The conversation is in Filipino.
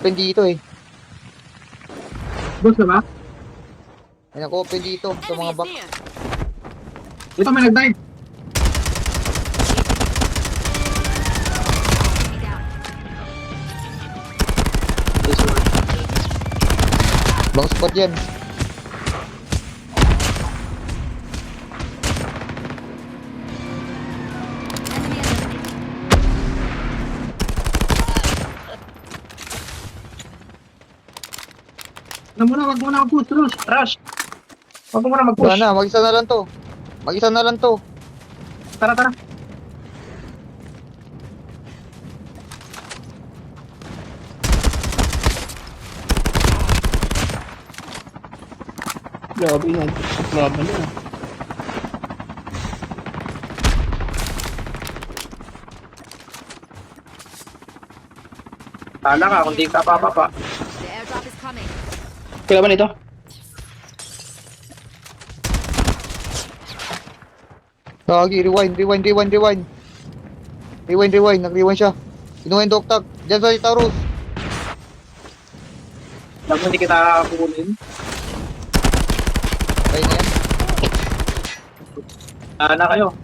Open dito eh. Boss ka ba? May nag-open dito sa mga box. Ito may nag-dive. Long spot yan. Wag mo na mag-push, rush. Wag mo muna mag-push. Wala na, mag-isa na lang to. Mag-isa na lang to. Tara. Grabe na. Grabe na. Tala ka, kung di ka papapa. The airdrop is coming. Kailan ito? Gagi, rewind. Nag-rewind siya. Kinuha yung doktak. Diyan sa Taurus. Alam mo, hindi kita kukunin. Ayun na yan. Tala kayo.